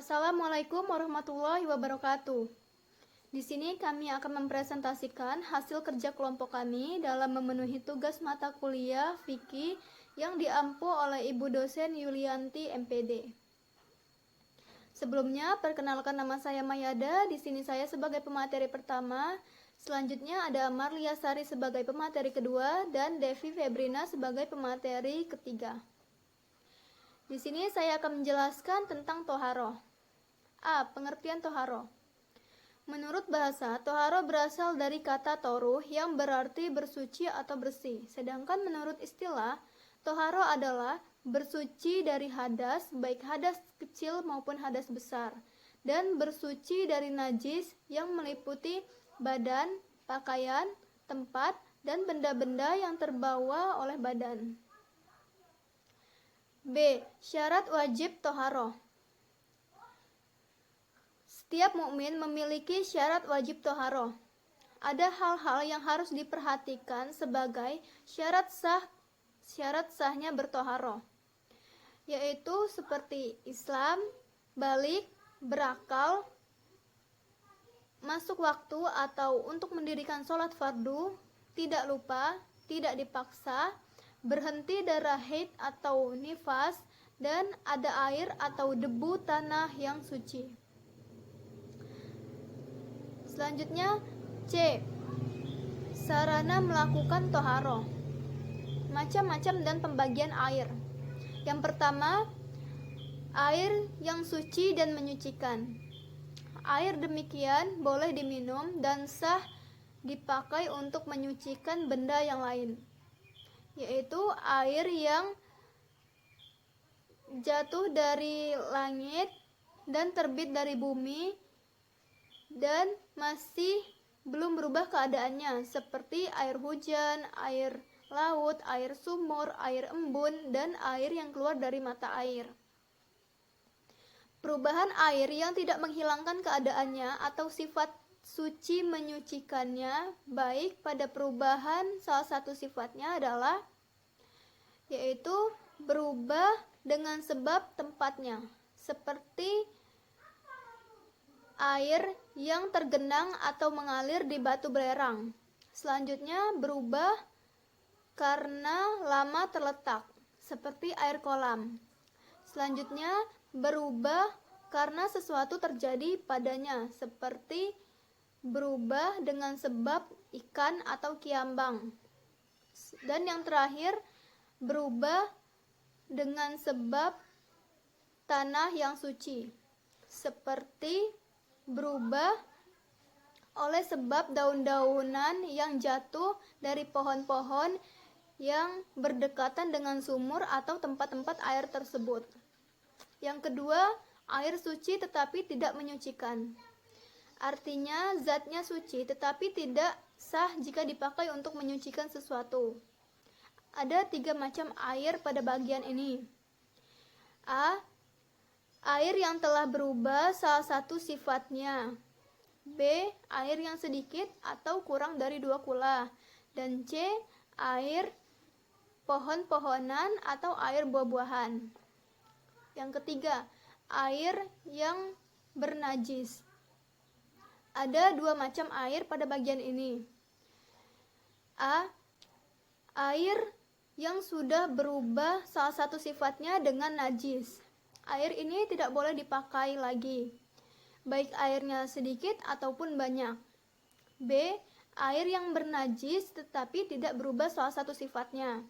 Assalamualaikum warahmatullahi wabarakatuh. Di sini kami akan mempresentasikan hasil kerja kelompok kami dalam memenuhi tugas mata kuliah fikih yang diampu oleh Ibu dosen Yulianti MPD. Sebelumnya, perkenalkan nama saya Mayada. Di sini saya sebagai pemateri pertama. Selanjutnya ada Marlia Sari sebagai pemateri kedua dan Devi Febrina sebagai pemateri ketiga. Di sini saya akan menjelaskan tentang toharoh. A. Pengertian toharoh. Menurut bahasa, toharoh berasal dari kata toruh yang berarti bersuci atau bersih. Sedangkan menurut istilah, toharoh adalah bersuci dari hadas, baik hadas kecil maupun hadas besar, dan bersuci dari najis yang meliputi badan, pakaian, tempat, dan benda-benda yang terbawa oleh badan. B. Syarat wajib toharoh. Setiap mukmin memiliki syarat wajib toharoh. Ada hal-hal yang harus diperhatikan sebagai syarat sahnya bertoharoh, yaitu seperti Islam, balik, berakal, masuk waktu atau untuk mendirikan sholat fardu, tidak lupa, tidak dipaksa, berhenti darah haid atau nifas, dan ada air atau debu tanah yang suci. Selanjutnya C. Sarana melakukan toharoh. Macam-macam dan pembagian air. Yang pertama, air yang suci dan menyucikan. Air demikian boleh diminum dan sah dipakai untuk menyucikan benda yang lain, yaitu air yang jatuh dari langit dan terbit dari bumi dan masih belum berubah keadaannya, seperti air hujan, air laut, air sumur, air embun, dan air yang keluar dari mata air. Perubahan air yang tidak menghilangkan keadaannya atau sifat suci menyucikannya, baik pada perubahan salah satu sifatnya adalah yaitu berubah dengan sebab tempatnya, seperti air yang tergenang atau mengalir di batu belerang. Selanjutnya berubah karena lama terletak, seperti air kolam. Selanjutnya berubah karena sesuatu terjadi padanya, seperti berubah dengan sebab ikan atau kiambang. Dan yang terakhir, berubah dengan sebab tanah yang suci, seperti berubah oleh sebab daun-daunan yang jatuh dari pohon-pohon yang berdekatan dengan sumur atau tempat-tempat air tersebut. Yang kedua, air suci tetapi tidak menyucikan. Artinya zatnya suci tetapi tidak sah jika dipakai untuk menyucikan sesuatu. Ada 3 macam air pada bagian ini. A. Air yang telah berubah salah satu sifatnya. B. Air yang sedikit atau kurang dari 2 kula. Dan C. Air pohon-pohonan atau air buah-buahan. Yang ketiga, air yang bernajis. Ada 2 macam air pada bagian ini. A. Air yang sudah berubah salah satu sifatnya dengan najis. Air ini tidak boleh dipakai lagi, baik airnya sedikit ataupun banyak. B. Air yang bernajis tetapi tidak berubah salah satu sifatnya.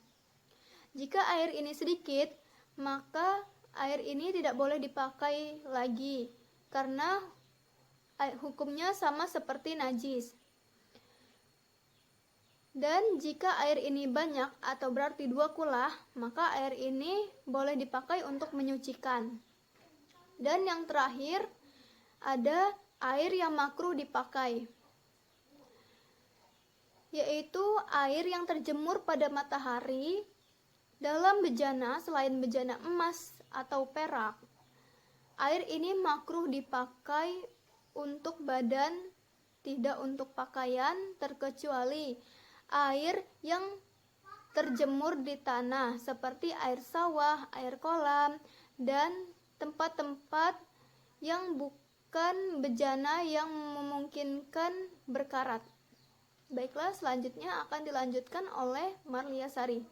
Jika air ini sedikit, maka air ini tidak boleh dipakai lagi, karena hukumnya sama seperti najis. Dan jika air ini banyak atau berarti 2 kula, maka air ini boleh dipakai untuk menyucikan. Dan yang terakhir, ada air yang makruh dipakai, yaitu air yang terjemur pada matahari dalam bejana selain bejana emas atau perak. Air ini makruh dipakai untuk badan, tidak untuk pakaian, terkecuali air yang terjemur di tanah seperti air sawah, air kolam, dan tempat-tempat yang bukan bejana yang memungkinkan berkarat. Baiklah, selanjutnya akan dilanjutkan oleh Marlia Sari.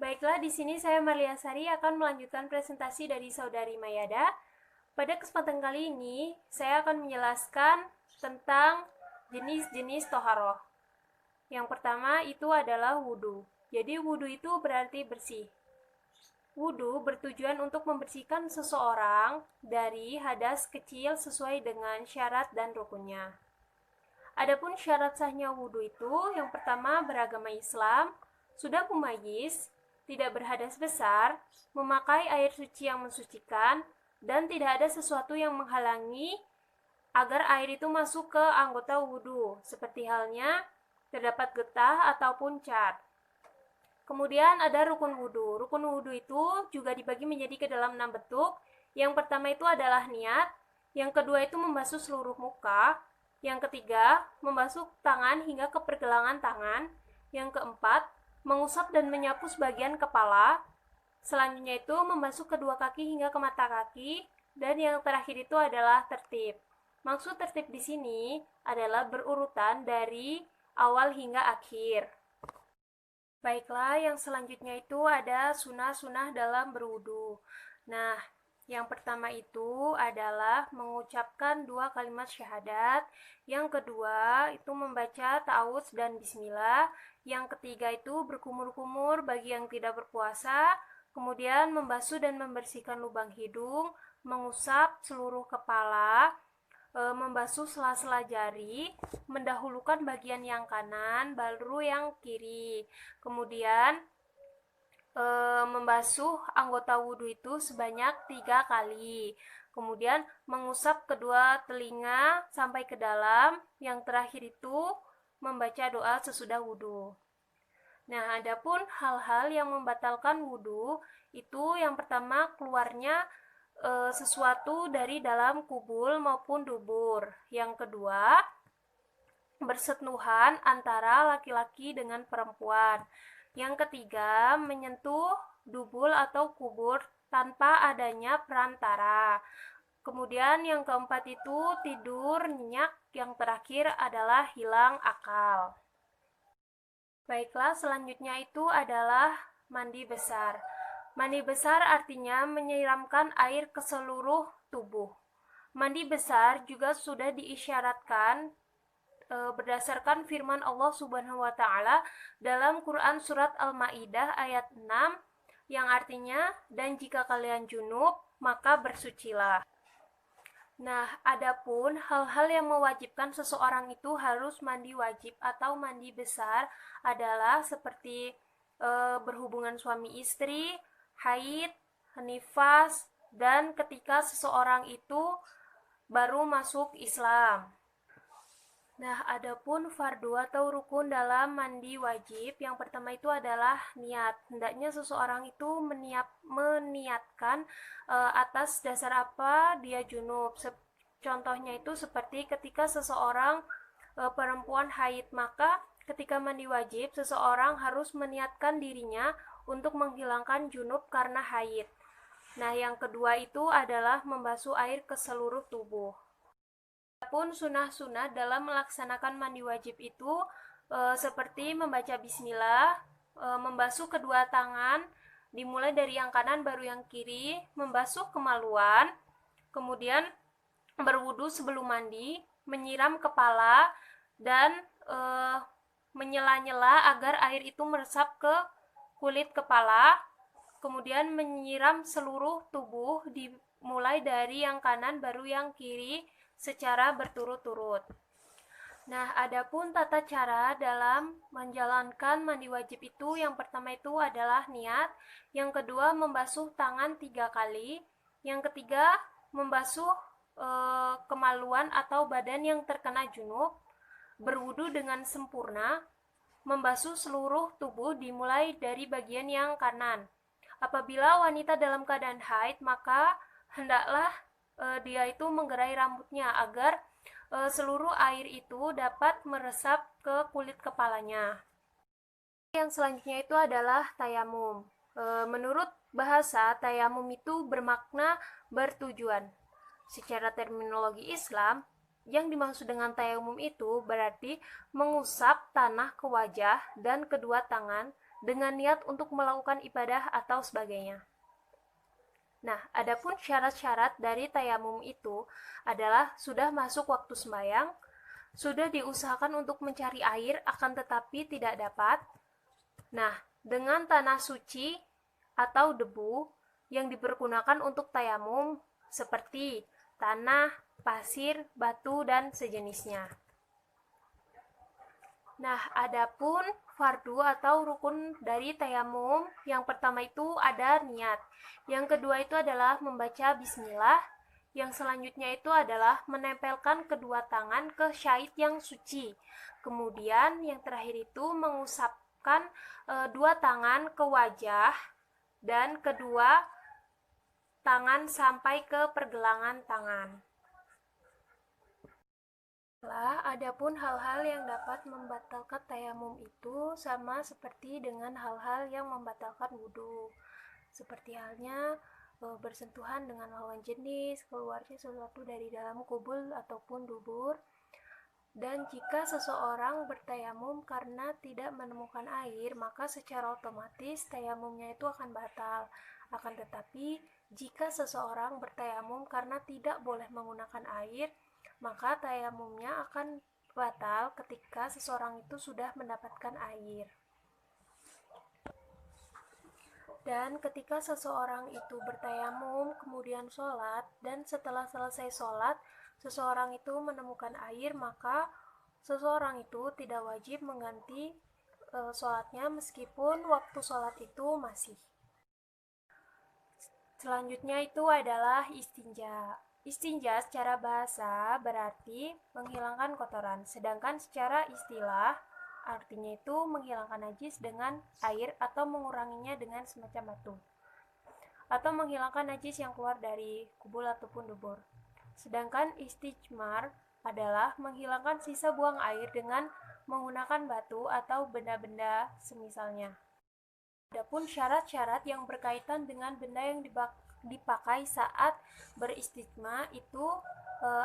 Baiklah, di sini saya Marlia Sari akan melanjutkan presentasi dari Saudari Mayada. Pada kesempatan kali ini, saya akan menjelaskan tentang jenis-jenis toharoh. Yang pertama itu adalah wudhu. Jadi wudhu itu berarti bersih. Wudhu bertujuan untuk membersihkan seseorang dari hadas kecil sesuai dengan syarat dan rukunnya. Adapun syarat sahnya wudhu itu, yang pertama beragama Islam, sudah mumayyiz, tidak berhadas besar, memakai air suci yang mensucikan, dan tidak ada sesuatu yang menghalangi agar air itu masuk ke anggota wudhu, seperti halnya terdapat getah ataupun cat. Kemudian ada rukun wudhu. Rukun wudhu itu juga dibagi menjadi ke dalam 6 bentuk. Yang pertama itu adalah niat, yang kedua itu membasuh seluruh muka, yang ketiga membasuh tangan hingga ke pergelangan tangan, yang keempat mengusap dan menyapu sebagian kepala, selanjutnya itu membasuh kedua kaki hingga ke mata kaki, dan yang terakhir itu adalah tertib. Maksud tertib di sini adalah berurutan dari awal hingga akhir. Baiklah, yang selanjutnya itu ada sunah-sunah dalam berwudu. Nah, yang pertama itu adalah mengucapkan 2 kalimat syahadat. Yang kedua itu membaca ta'awudz dan bismillah. Yang ketiga itu berkumur-kumur bagi yang tidak berpuasa. Kemudian membasuh dan membersihkan lubang hidung, mengusap seluruh kepala, membasuh sela-sela jari, mendahulukan bagian yang kanan, baru yang kiri. Kemudian membasuh anggota wudhu itu sebanyak 3 kali. Kemudian mengusap kedua telinga sampai ke dalam. Yang terakhir itu membaca doa sesudah wudhu. Nah, adapun hal-hal yang membatalkan wudhu itu yang pertama keluarnya sesuatu dari dalam kubul maupun dubur. Yang kedua, bersentuhan antara laki-laki dengan perempuan. Yang ketiga, menyentuh dubul atau kubur tanpa adanya perantara. Kemudian yang keempat itu tidur nyenyak. Yang terakhir adalah hilang akal. Baiklah, selanjutnya itu adalah mandi besar. Mandi besar artinya menyiramkan air ke seluruh tubuh. Mandi besar juga sudah diisyaratkan berdasarkan firman Allah Subhanahu wa taala dalam Quran surat Al-Maidah ayat 6 yang artinya, dan jika kalian junub maka bersucilah. Nah, adapun hal-hal yang mewajibkan seseorang itu harus mandi wajib atau mandi besar adalah seperti berhubungan suami istri, haid, nifas, dan ketika seseorang itu baru masuk Islam. Nah, adapun fardu atau rukun dalam mandi wajib, yang pertama itu adalah niat. Hendaknya seseorang itu meniatkan atas dasar apa dia junub. Contohnya itu seperti ketika seseorang perempuan haid, maka ketika mandi wajib, seseorang harus meniatkan dirinya untuk menghilangkan junub karena haid. Nah, yang kedua itu adalah membasuh air ke seluruh tubuh. Adapun sunah-sunah dalam melaksanakan mandi wajib itu seperti membaca bismillah, membasuh kedua tangan, dimulai dari yang kanan baru yang kiri, membasuh kemaluan, kemudian berwudu sebelum mandi, menyiram kepala, dan menyela-nyela agar air itu meresap ke kulit kepala, kemudian menyiram seluruh tubuh dimulai dari yang kanan baru yang kiri secara berturut-turut. Nah, adapun tata cara dalam menjalankan mandi wajib itu, yang pertama itu adalah niat, yang kedua membasuh tangan 3 kali, yang ketiga membasuh kemaluan atau badan yang terkena junub, berwudu dengan sempurna, membasuh seluruh tubuh dimulai dari bagian yang kanan. Apabila wanita dalam keadaan haid, maka hendaklah dia itu menggerai rambutnya agar seluruh air itu dapat meresap ke kulit kepalanya. Yang selanjutnya itu adalah tayamum. Menurut bahasa, tayamum itu bermakna bertujuan. Secara terminologi Islam, yang dimaksud dengan tayamum itu berarti mengusap tanah ke wajah dan kedua tangan dengan niat untuk melakukan ibadah atau sebagainya. Nah, adapun syarat-syarat dari tayamum itu adalah sudah masuk waktu sembahyang, sudah diusahakan untuk mencari air akan tetapi tidak dapat. Nah, dengan tanah suci atau debu yang dipergunakan untuk tayamum seperti tanah, pasir, batu, dan sejenisnya. Nah, adapun fardu atau rukun dari tayamum, yang pertama itu ada niat. Yang kedua itu adalah membaca bismillah. Yang selanjutnya itu adalah menempelkan kedua tangan ke syait yang suci. Kemudian yang terakhir itu mengusapkan dua tangan ke wajah dan kedua tangan sampai ke pergelangan tangan. Adapun hal-hal yang dapat membatalkan tayamum itu sama seperti dengan hal-hal yang membatalkan wudhu. Seperti halnya bersentuhan dengan lawan jenis, keluarnya sesuatu dari dalam kubul ataupun dubur. Dan jika seseorang bertayamum karena tidak menemukan air, maka secara otomatis tayamumnya itu akan batal. Akan tetapi, jika seseorang bertayamum karena tidak boleh menggunakan air, maka tayamumnya akan batal ketika seseorang itu sudah mendapatkan air. Dan ketika seseorang itu bertayamum, kemudian sholat, dan setelah selesai sholat, seseorang itu menemukan air, maka seseorang itu tidak wajib mengganti sholatnya meskipun waktu sholat itu masih. Selanjutnya itu adalah istinja. Istinja secara bahasa berarti menghilangkan kotoran, sedangkan secara istilah artinya itu menghilangkan najis dengan air atau menguranginya dengan semacam batu, atau menghilangkan najis yang keluar dari kubul ataupun dubur. Sedangkan istijmar adalah menghilangkan sisa buang air dengan menggunakan batu atau benda-benda semisalnya. Adapun syarat-syarat yang berkaitan dengan benda yang dipakai saat beristijma itu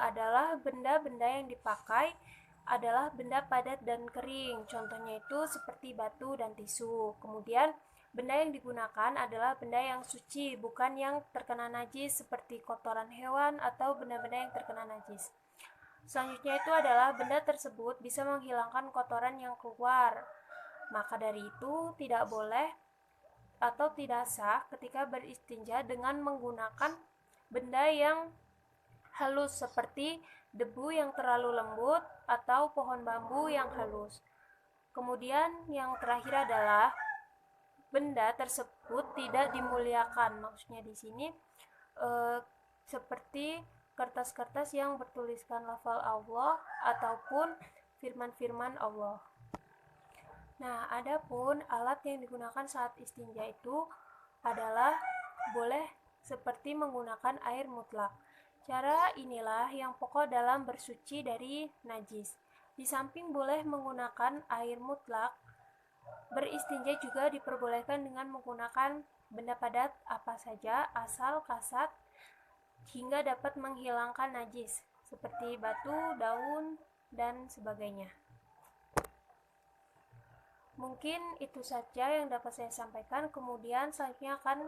adalah benda-benda yang dipakai adalah benda padat dan kering. Contohnya itu seperti batu dan tisu. Kemudian benda yang digunakan adalah benda yang suci, bukan yang terkena najis seperti kotoran hewan atau benda-benda yang terkena najis. Selanjutnya itu adalah benda tersebut bisa menghilangkan kotoran yang keluar. Maka dari itu tidak boleh atau tidak sah ketika beristinja dengan menggunakan benda yang halus seperti debu yang terlalu lembut atau pohon bambu yang halus. Kemudian yang terakhir adalah benda tersebut tidak dimuliakan. Maksudnya di sini seperti kertas-kertas yang bertuliskan lafal Allah ataupun firman-firman Allah. Nah, adapun alat yang digunakan saat istinja itu adalah boleh seperti menggunakan air mutlak. Cara inilah yang pokok dalam bersuci dari najis. Di samping boleh menggunakan air mutlak, beristinja juga diperbolehkan dengan menggunakan benda padat apa saja asal kasat hingga dapat menghilangkan najis seperti batu, daun, dan sebagainya. Mungkin itu saja yang dapat saya sampaikan. Kemudian selanjutnya akan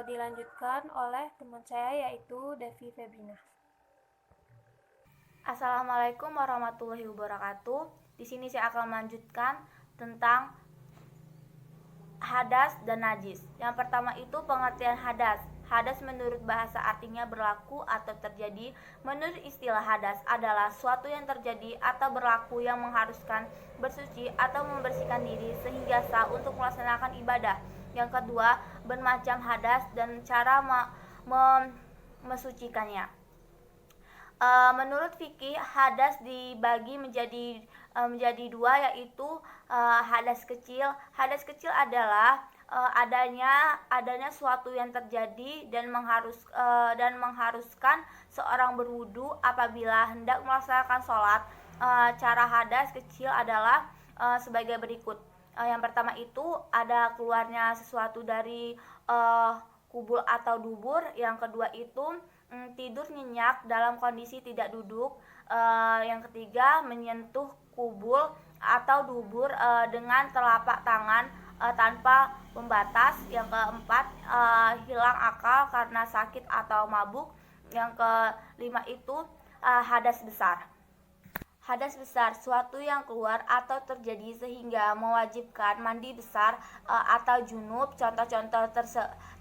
dilanjutkan oleh teman saya yaitu Devi Febrina. Assalamualaikum warahmatullahi wabarakatuh. Di sini saya akan melanjutkan tentang hadas dan najis. Yang pertama itu pengertian hadas. Hadas menurut bahasa artinya berlaku atau terjadi. Menurut istilah hadas adalah suatu yang terjadi atau berlaku yang mengharuskan bersuci atau membersihkan diri sehingga sah untuk melaksanakan ibadah. Yang kedua, bermacam hadas dan cara mesucikannya. Menurut fikih, hadas dibagi menjadi dua, yaitu hadas kecil. Hadas kecil adalah adanya suatu yang terjadi dan mengharuskan seorang berwudu apabila hendak melaksanakan sholat. Cara hadas kecil adalah sebagai berikut. Yang pertama itu ada keluarnya sesuatu dari kubul atau dubur. Yang kedua itu tidur nyenyak dalam kondisi tidak duduk. Yang ketiga menyentuh kubul atau dubur dengan telapak tangan tanpa pembatas. Yang keempat hilang akal karena sakit atau mabuk. Yang kelima itu hadas besar. Hadas besar, suatu yang keluar atau terjadi sehingga mewajibkan mandi besar atau junub. Contoh-contoh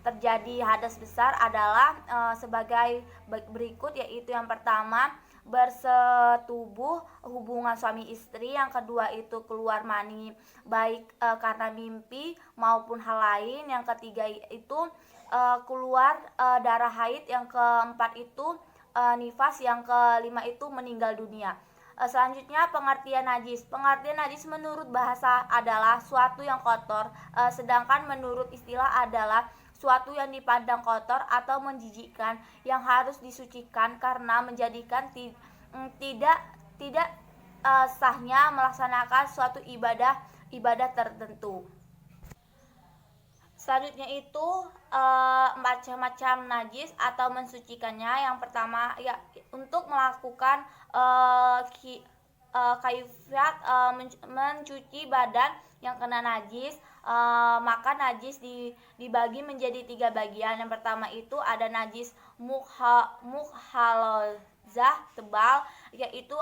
terjadi hadas besar adalah sebagai berikut, yaitu yang pertama bersetubuh hubungan suami istri, yang kedua itu keluar mani baik karena mimpi maupun hal lain, yang ketiga itu keluar darah haid, yang keempat itu nifas, yang kelima itu meninggal dunia. Selanjutnya pengertian najis. Pengertian najis menurut bahasa adalah suatu yang kotor, sedangkan menurut istilah adalah suatu yang dipandang kotor atau menjijikkan yang harus disucikan karena menjadikan tidak sahnya melaksanakan suatu ibadah tertentu. Selanjutnya itu macam-macam najis atau mensucikannya. Yang pertama ya untuk melakukan kaifat mencuci badan yang kena najis, maka najis dibagi menjadi 3 bagian. Yang pertama itu ada najis mukhalazah tebal, yaitu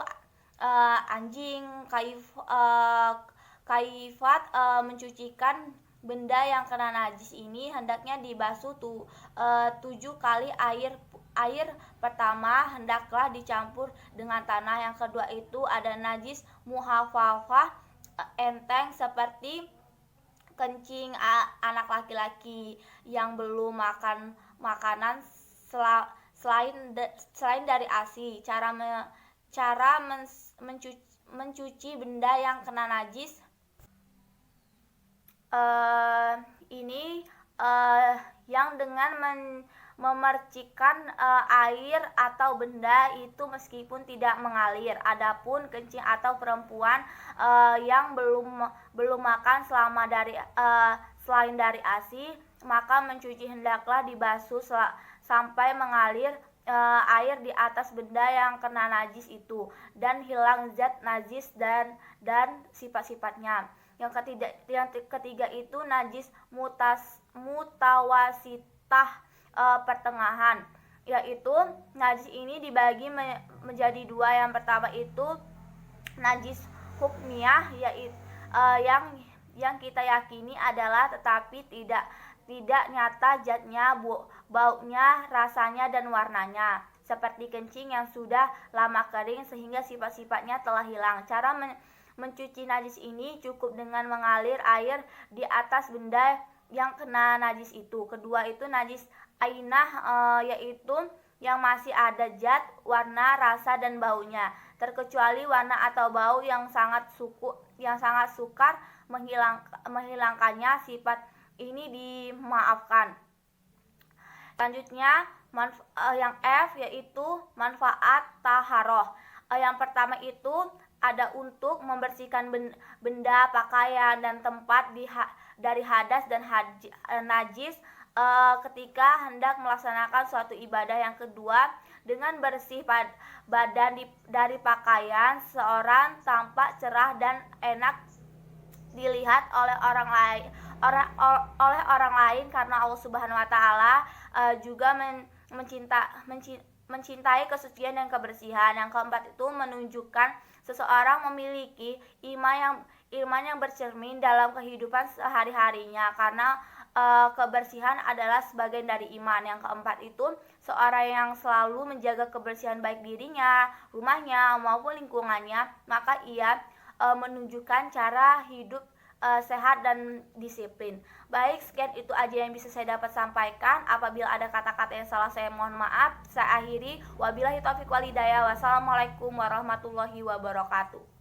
anjing. Kaifat mencucikan benda yang kena najis ini hendaknya dibasuh 7 kali. Air pertama hendaklah dicampur dengan tanah. Yang kedua itu ada najis muhafafah enteng seperti kencing anak laki-laki yang belum makan makanan selain dari ASI. Cara mencuci benda yang kena najis ini yang dengan memercikan air atau benda itu meskipun tidak mengalir. Adapun kencing atau perempuan yang belum makan selain dari ASI, maka mencuci hendaklah dibasuh sampai mengalir air di atas benda yang kena najis itu dan hilang zat najis dan sifat-sifatnya. Yang ketiga itu najis mutawasitah pertengahan, yaitu najis ini dibagi menjadi 2. Yang pertama itu najis hukmiyah, yaitu yang kita yakini adalah tetapi tidak nyata zatnya, baunya, rasanya dan warnanya, seperti kencing yang sudah lama kering sehingga sifat-sifatnya telah hilang. Cara mencuci najis ini cukup dengan mengalir air di atas benda yang kena najis itu. Kedua itu najis ainah, yaitu yang masih ada zat, warna, rasa dan baunya, terkecuali warna atau bau yang sangat sukar menghilangkannya. Sifat ini dimaafkan. Selanjutnya yang F yaitu manfaat taharoh. Yang pertama itu ada untuk membersihkan benda, pakaian dan tempat dari hadas dan najis ketika hendak melaksanakan suatu ibadah. Yang kedua, dengan bersih badan dari pakaian, seorang tampak cerah dan enak dilihat oleh orang lain karena Allah Subhanahu wa taala juga mencintai kesucian dan kebersihan. Yang keempat itu menunjukkan seseorang memiliki iman yang bercermin dalam kehidupan sehari-harinya karena kebersihan adalah sebagian dari iman. Yang keempat itu seorang yang selalu menjaga kebersihan baik dirinya, rumahnya maupun lingkungannya, maka ia menunjukkan cara hidup sehat dan disiplin. Baik, sekian itu aja yang bisa saya dapat sampaikan. Apabila ada kata-kata yang salah saya mohon maaf. Saya akhiri, wabillahi taufiq wal hidayah. Wassalamualaikum warahmatullahi wabarakatuh.